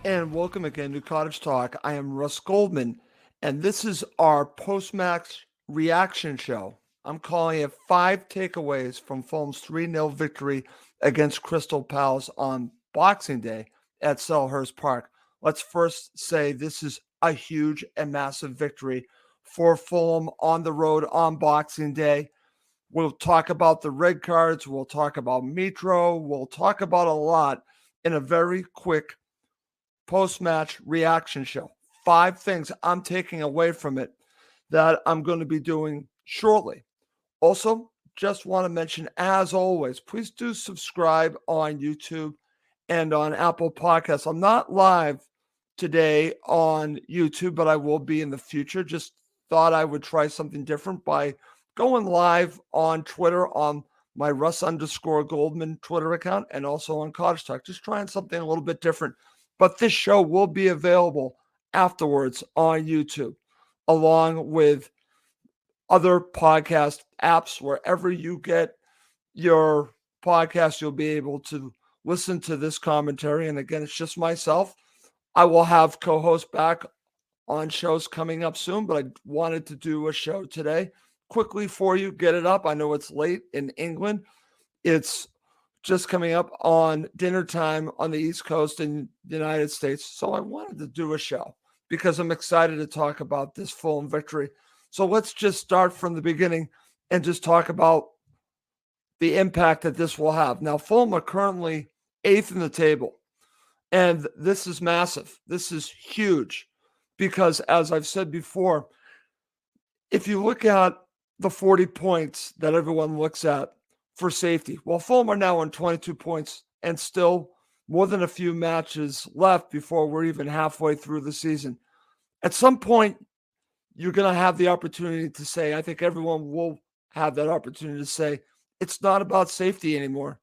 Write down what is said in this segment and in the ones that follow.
and welcome again to Cottage Talk. I am Russ Goldman, and this is our post-match reaction show. I'm calling it 5 takeaways from Fulham's 3-0 victory against Crystal Palace on Boxing Day at Selhurst Park. Let's first say this is a huge and massive victory for Fulham on the road on Boxing Day. We'll talk about the red cards. We'll talk about Mitro. We'll talk about a lot in a very quick post-match reaction show. 5 things I'm taking away from it that I'm going to be doing shortly. Also, just want to mention, as always, please do subscribe on YouTube and on Apple Podcasts. I'm not live today on YouTube, but I will be in the future. Just thought I would try something different by going live on Twitter on my Russ_Goldman Twitter account and also on Cottage Talk. Just trying something a little bit different. But this show will be available afterwards on YouTube, along with other podcast apps. Wherever you get your podcast, you'll be able to listen to this commentary. And again, it's just myself. I will have co-hosts back on shows coming up soon, but I wanted to do a show today quickly for you. Get it up. I know it's late in England. It's just coming up on dinner time on the East Coast in the United States. So I wanted to do a show because I'm excited to talk about this Fulham victory. So let's just start from the beginning and just talk about the impact that this will have. Now, Fulham are currently 8th in the table, and this is massive. This is huge because, as I've said before, if you look at the 40 points that everyone looks at for safety, well, Fulham are now on 22 points and still more than a few matches left before we're even halfway through the season. At some point, you're going to have the opportunity to say, I think everyone will have that opportunity to say, it's not about safety anymore.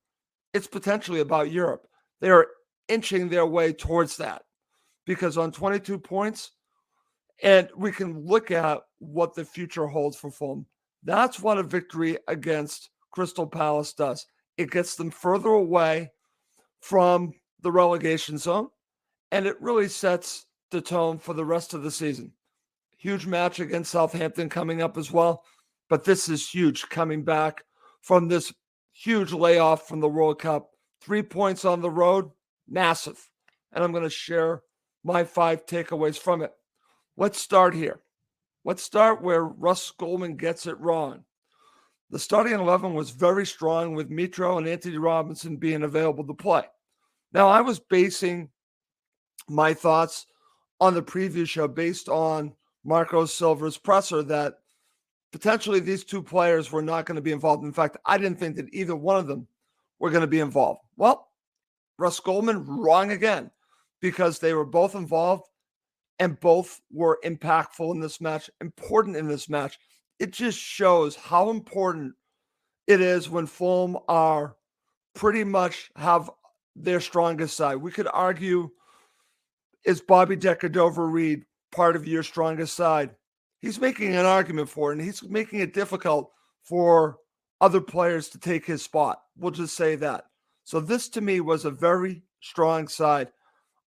It's potentially about Europe. They are inching their way towards that because on 22 points, and we can look at what the future holds for Fulham. That's what a victory against Crystal Palace does. It gets them further away from the relegation zone, and it really sets the tone for the rest of the season. Huge match against Southampton coming up as well, but this is huge coming back from this huge layoff from the World Cup. 3 points on the road, massive. And I'm going to share my 5 takeaways from it. Let's start here. Let's start where Russ Goldman gets it wrong. The starting 11 was very strong with Mitro and Anthony Robinson being available to play. Now, I was basing my thoughts on the preview show based on Marco Silva's presser that potentially these 2 players were not going to be involved. In fact, I didn't think that either one of them were going to be involved. Well, Russ Goldman, wrong again, because they were both involved and both were impactful in this match, important in this match. It just shows how important it is when Fulham are pretty much have their strongest side. We could argue, is Bobby Decker-Dover-Reid part of your strongest side? He's making an argument for it, and he's making it difficult for other players to take his spot. We'll just say that. So this, to me, was a very strong side.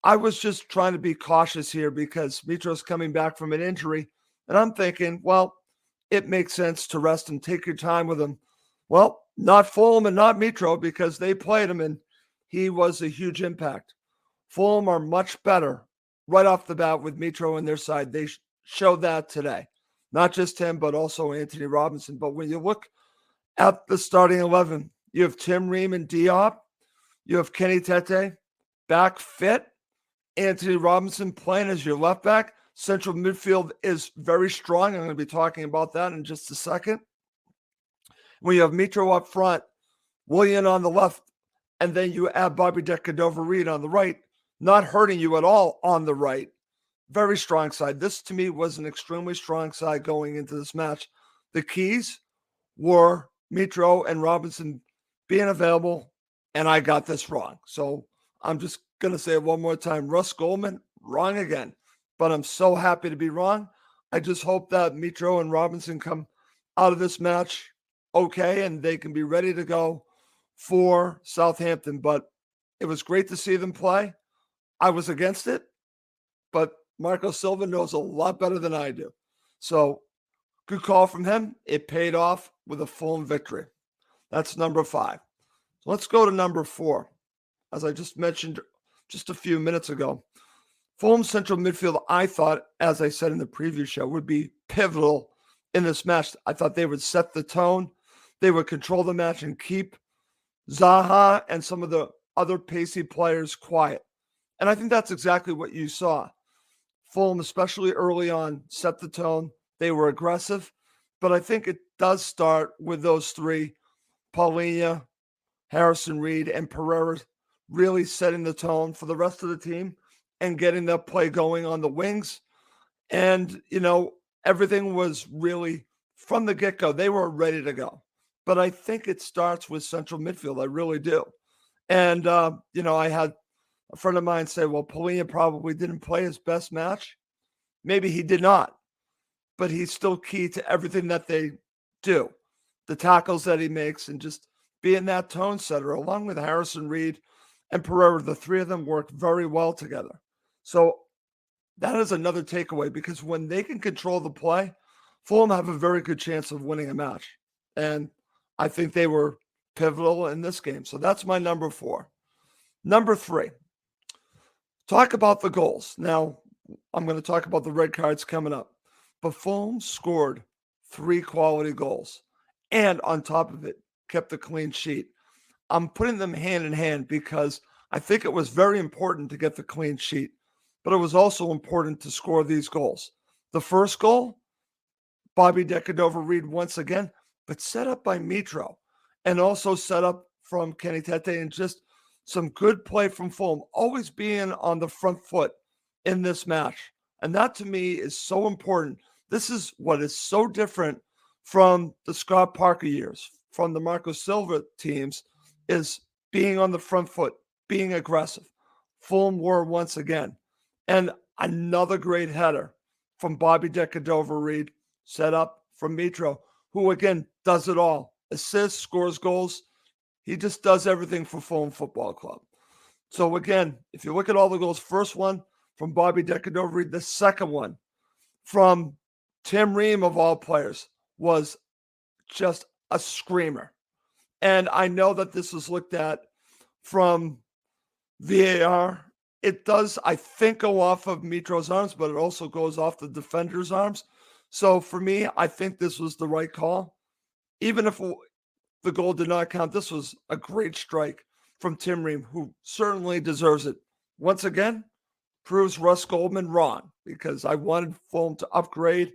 I was just trying to be cautious here because Mitro's coming back from an injury, and I'm thinking, well, it makes sense to rest and take your time with him. Well, not Fulham and not Mitro, because they played him, and he was a huge impact. Fulham are much better right off the bat with Mitro on their side. They showed that today. Not just him, but also Anthony Robinson. But when you look at the starting 11, you have Tim Ream and Diop. You have Kenny Tete back fit. Anthony Robinson playing as your left back. Central midfield is very strong. I'm going to be talking about that in just a second. When you have Mitro up front, Willian on the left, and then you add Bobby Decker-Dover-Reid on the right, not hurting you at all on the right. Very strong side. This, to me, was an extremely strong side going into this match. The keys were Mitro and Robinson being available, and I got this wrong. So I'm just going to say it one more time. Russ Goldman, wrong again. But I'm so happy to be wrong. I just hope that Mitro and Robinson come out of this match okay and they can be ready to go for Southampton. But it was great to see them play. I was against it, but Marco Silva knows a lot better than I do. So good call from him. It paid off with a Fulham victory. That's number 5. So let's go to number 4. As I just mentioned just a few minutes ago, Fulham's central midfield, I thought, as I said in the preview show, would be pivotal in this match. I thought they would set the tone. They would control the match and keep Zaha and some of the other pacey players quiet. And I think that's exactly what you saw. Fulham, especially early on, set the tone. They were aggressive. But I think it does start with those 3, Paulinho, Harrison Reed, and Pereira, really setting the tone for the rest of the team and getting that play going on the wings. And, everything was really, from the get-go, they were ready to go. But I think it starts with central midfield. I really do. And, I had a friend of mine say, well, Paulinho probably didn't play his best match. Maybe he did not. But he's still key to everything that they do. The tackles that he makes and just being that tone setter, along with Harrison Reed and Pereira. The 3 of them work very well together. So that is another takeaway, because when they can control the play, Fulham have a very good chance of winning a match. And I think they were pivotal in this game. So that's my number 4. Number 3, talk about the goals. Now, I'm going to talk about the red cards coming up. But Fulham scored 3 quality goals. And on top of it, kept a clean sheet. I'm putting them hand in hand because I think it was very important to get the clean sheet, but it was also important to score these goals. The first goal, Bobby Decordova-Reid once again, but set up by Mitro, and also set up from Kenny Tete, and just some good play from Fulham, always being on the front foot in this match. And that to me is so important. This is what is so different from the Scott Parker years, from the Marco Silva teams, is being on the front foot, being aggressive. Fulham were once again. And another great header from Bobby Decordova-Reid, set up from Mitro, who again does it all. Assists, scores goals. He just does everything for Fulham Football Club. So again, if you look at all the goals, first one from Bobby Decordova-Reid, the second one from Tim Ream, of all players, was just a screamer. And I know that this was looked at from VAR. It does, I think, go off of Mitro's arms, but it also goes off the defender's arms. So for me, I think this was the right call. Even if the goal did not count, this was a great strike from Tim Ream, who certainly deserves it. Once again, proves Russ Goldman wrong, because I wanted Fulham to upgrade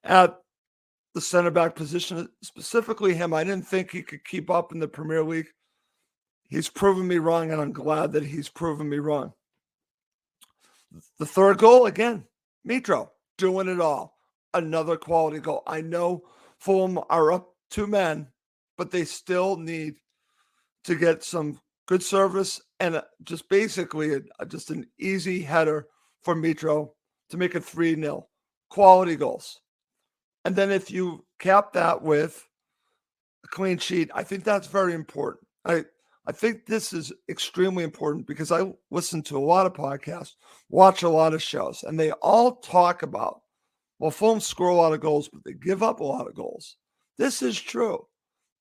at the center back position, specifically him. I didn't think he could keep up in the Premier League. He's proven me wrong, and I'm glad that he's proven me wrong. The third goal, again, Mitro doing it all. Another quality goal. I know Fulham are up 2 men, but they still need to get some good service and just basically just an easy header for Mitro to make it 3-0. Quality goals. And then if you cap that with a clean sheet, I think that's very important. I think this is extremely important because I listen to a lot of podcasts, watch a lot of shows, and they all talk about, well, Fulham score a lot of goals, but they give up a lot of goals. This is true.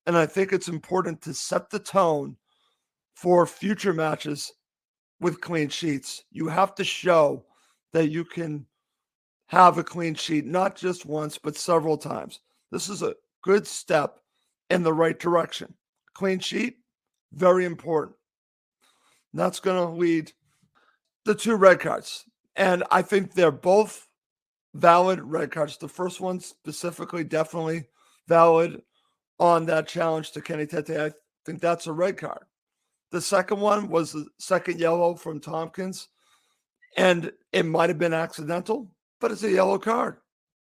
And I think it's important to set the tone for future matches with clean sheets. You have to show that you can have a clean sheet, not just once, but several times. This is a good step in the right direction. Clean sheet, very important. And that's going to lead the 2 red cards. And I think they're both valid red cards. The first one specifically, definitely valid on that challenge to Kenny Tete. I think that's a red card. The second one was the second yellow from Tompkins. And it might have been accidental, but it's a yellow card.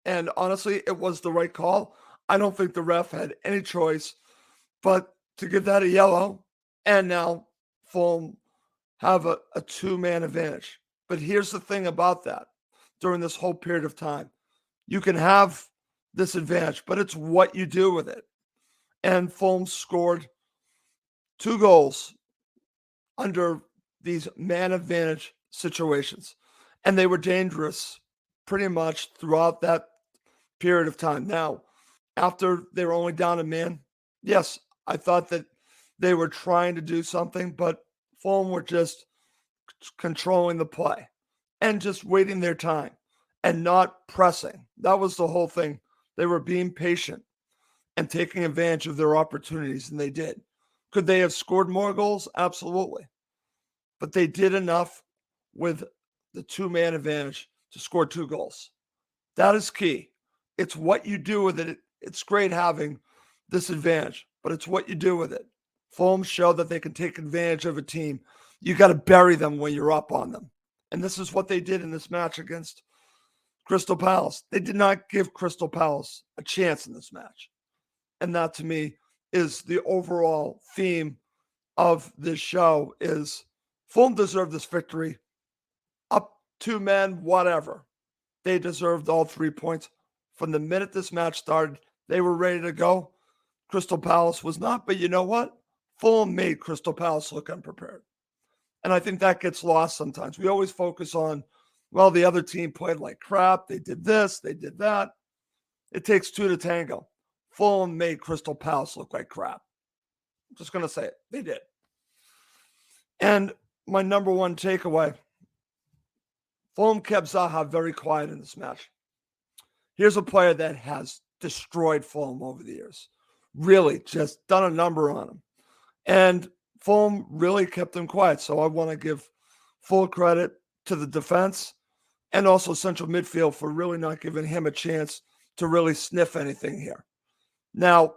And honestly, it was the right call. I don't think the ref had any choice but to give that a yellow. And now Fulham have a 2-man advantage. But here's the thing about that. During this whole period of time, you can have this advantage, but it's what you do with it. And Fulham scored 2 goals under these man advantage situations. And they were dangerous pretty much throughout that period of time. Now, after they were only down a man, yes, I thought that they were trying to do something, but Fulham were just controlling the play and just waiting their time and not pressing. That was the whole thing. They were being patient and taking advantage of their opportunities, and they did. Could they have scored more goals? Absolutely. But they did enough with the two-man advantage to score 2 goals. That is key. It's what you do with it. It's great having this advantage, but it's what you do with it. Fulham showed that they can take advantage of a team. You got to bury them when you're up on them. And this is what they did in this match against Crystal Palace. They did not give Crystal Palace a chance in this match. And that, to me, is the overall theme of this show is Fulham deserved this victory. Up 2 men, whatever. They deserved all 3 points. From the minute this match started, they were ready to go. Crystal Palace was not, but you know what? Fulham made Crystal Palace look unprepared. And I think that gets lost sometimes. We always focus on, well, the other team played like crap. They did this, they did that. It takes 2 to tango. Fulham made Crystal Palace look like crap. I'm just going to say it. They did. And my number one takeaway, Fulham kept Zaha very quiet in this match. Here's a player that has destroyed Fulham over the years. Really just done a number on him. And Fulham really kept him quiet. So I want to give full credit to the defense and also central midfield for really not giving him a chance to really sniff anything here. Now,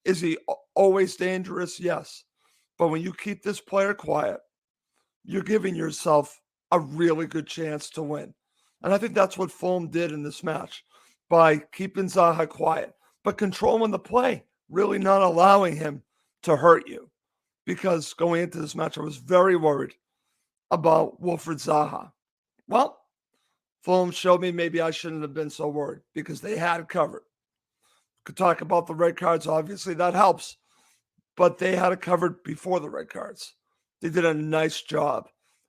is he always dangerous? Yes. But when you keep this player quiet, you're giving yourself a really good chance to win. And I think that's what Fulham did in this match by keeping Zaha quiet, but controlling the play, really not allowing him to hurt you. Because going into this match, I was very worried about Wilfried Zaha. Well, Fulham showed me maybe I shouldn't have been so worried because they had it covered. Could talk about the red cards, obviously, that helps. But they had it covered before the red cards. They did a nice job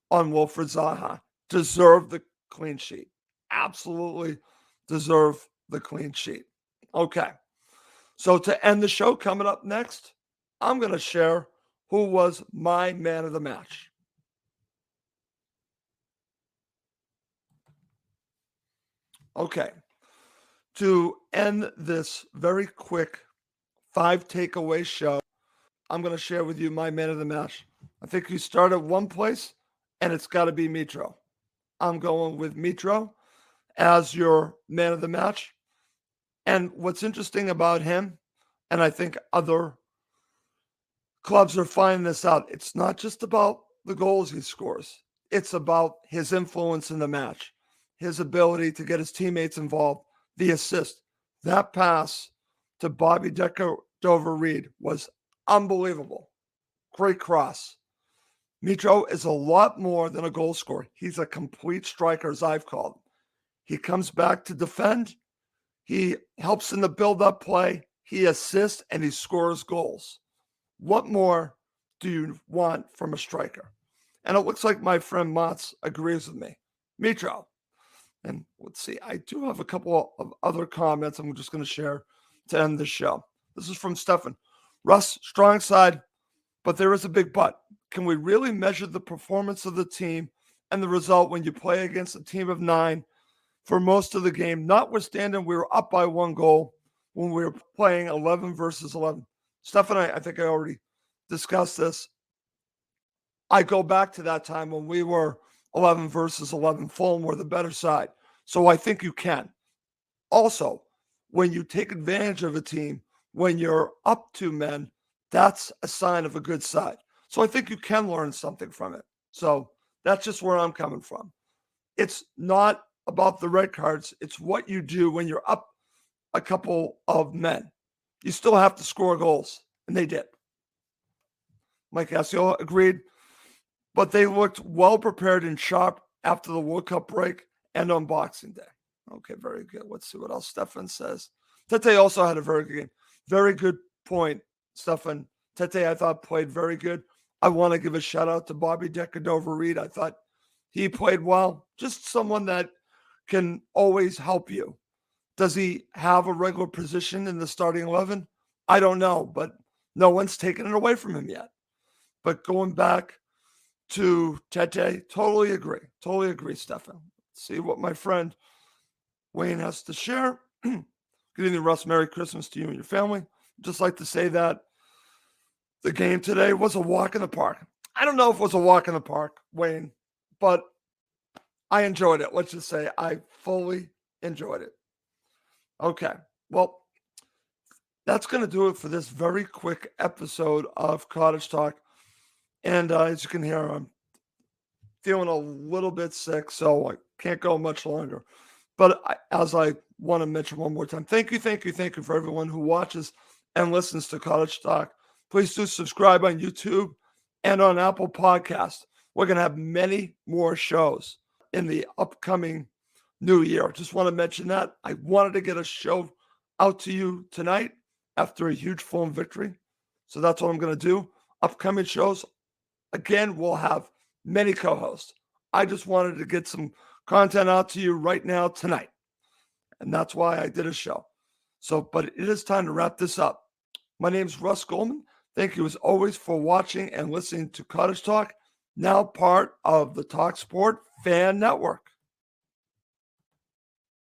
on Wilfried Zaha. Deserved the clean sheet. Absolutely deserve the clean sheet. Okay. So to end the show, coming up next, I'm going to share who was my man of the match. Okay. To end this very quick 5 takeaway show, I'm going to share with you my man of the match. I think you start at one place, and it's got to be Mitro. I'm going with Mitro as your man of the match. And what's interesting about him, and I think other clubs are finding this out, it's not just about the goals he scores. It's about his influence in the match, his ability to get his teammates involved, the assist. That pass to Bobby Dover-Reed was unbelievable. Great cross. Mitro is a lot more than a goal scorer. He's a complete striker, as I've called him. He comes back to defend. He helps in the build-up play. He assists, and he scores goals. What more do you want from a striker? And it looks like my friend Mats agrees with me. Mitro. And let's see, I do have a couple of other comments I'm just going to share to end the show. This is from Stefan. Russ, strong side, but there is a big but. Can we really measure the performance of the team and the result when you play against a team of 9 for most of the game, notwithstanding we were up by 1 goal when we were playing 11 versus 11? Stefan, I think I already discussed this. I go back to that time when we were 11 versus 11. Fulham were the better side. So I think you can. Also, when you take advantage of a team, when you're up 2 men, that's a sign of a good side. So I think you can learn something from it. So that's just where I'm coming from. It's not about the red cards. It's what you do when you're up a couple of men. You still have to score goals, and they did. Mike Asio agreed, but they looked well prepared and sharp after the World Cup break and on Boxing Day. Okay, very good. Let's see what else Stefan says. Tete also had a very good game. Very good point, Stefan. Tete, I thought, played very good. I want to give a shout out to Bobby Decordova-Reid. I thought he played well. Just someone that can always help you. Does he have a regular position in the starting 11? I don't know, but no one's taken it away from him yet. But going back to Tete, totally agree. Totally agree, Stefan. See what my friend Wayne has to share. Good evening, Russ. Merry Christmas to you and your family. Just like to say that the game today was a walk in the park. I don't know if it was a walk in the park, Wayne, but I enjoyed it. Let's just say I fully enjoyed it. Okay, well, that's going to do it for this very quick episode of Cottage Talk. And as you can hear, I'm feeling a little bit sick, so I can't go much longer. But as I want to mention one more time, thank you for everyone who watches and listens to Cottage Talk. Please do subscribe on YouTube and on Apple Podcasts. We're going to have many more shows in the upcoming new year. Just want to mention that. I wanted to get a show out to you tonight after a huge Fulham victory. So that's what I'm going to do. Upcoming shows, again, we'll have many co-hosts. I just wanted to get some content out to you right now tonight. And that's why I did a show. So, but it is time to wrap this up. My name is Russ Goldman. Thank you as always for watching and listening to Cottage Talk, now part of the talkSPORT Fan Network.